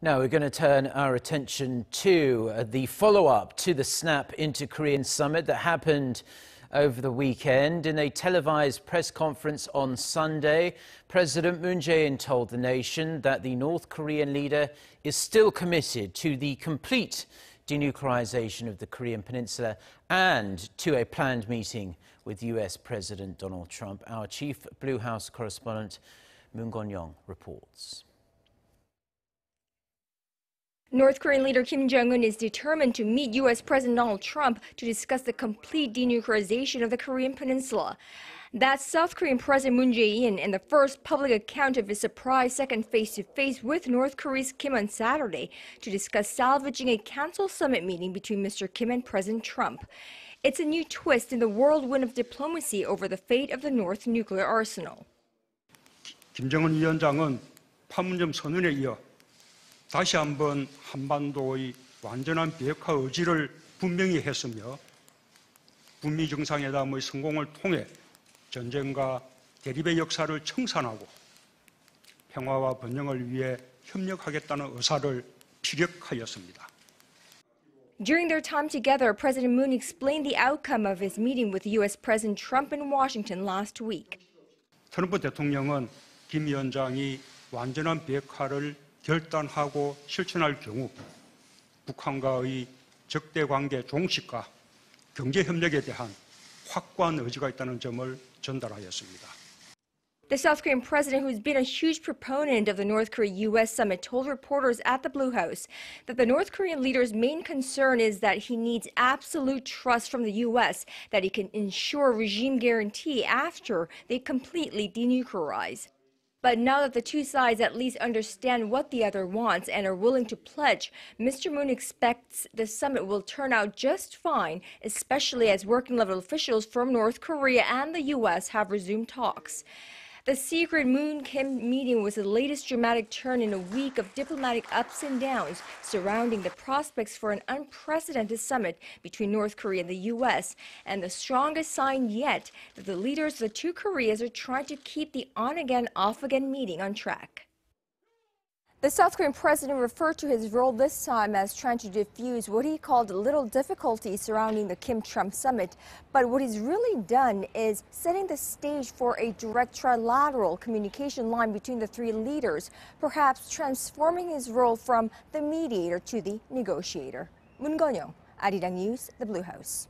Now we're going to turn our attention to the follow-up to the Snap into Korean summit that happened over the weekend. In a televised press conference on Sunday, President Moon Jae-in told the nation that the North Korean leader is still committed to the complete denuclearization of the Korean Peninsula and to a planned meeting with US President Donald Trump. Our chief Blue House correspondent Moon Connyoung reports. North Korean leader Kim Jong-un is determined to meet U.S. President Donald Trump to discuss the complete denuclearization of the Korean Peninsula. That's South Korean President Moon Jae-in in the first public account of his surprise second face-to-face with North Korea's Kim on Saturday to discuss salvaging a canceled summit meeting between Mr. Kim and President Trump. It's a new twist in the whirlwind of diplomacy over the fate of the North nuclear arsenal. 김정은 위원장은 판문점 선언에 이어 다시 한번 한반도의 완전한 비핵화 의지를 분명히 했으며 북미 정상회담의 성공을 통해 전쟁과 대립의 역사를 청산하고 평화와 번영을 위해 협력하겠다는 의사를 피력하였습니다. During their time together, President Moon explained the outcome of his meeting with U.S. President Trump in Washington last week. 트럼프 대통령은 김 위원장이 완전한 비핵화를 결단하고 실천할 경우 북한과의 적대 관계 종식과 경제 협력에 대한 확고한 의지가 있다는 점을 전달하였습니다. The South Korean president, who's been a huge proponent of the North Korea-U.S. summit, told reporters at the Blue House that the North Korean leader's main concern is that he needs absolute trust from the U.S. that he can ensure regime guarantee after they completely denuclearize. But now that the two sides at least understand what the other wants and are willing to pledge, Mr. Moon expects the summit will turn out just fine, especially as working-level officials from North Korea and the U.S. have resumed talks. The secret Moon-Kim meeting was the latest dramatic turn in a week of diplomatic ups and downs surrounding the prospects for an unprecedented summit between North Korea and the U.S., and the strongest sign yet that the leaders of the two Koreas are trying to keep the on-again, off-again meeting on track. The South Korean president referred to his role this time as trying to diffuse what he called little difficulties surrounding the Kim-Trump summit. But what he's really done is setting the stage for a direct trilateral communication line between the three leaders, perhaps transforming his role from the mediator to the negotiator. Moon Connyoung, Arirang News, the Blue House.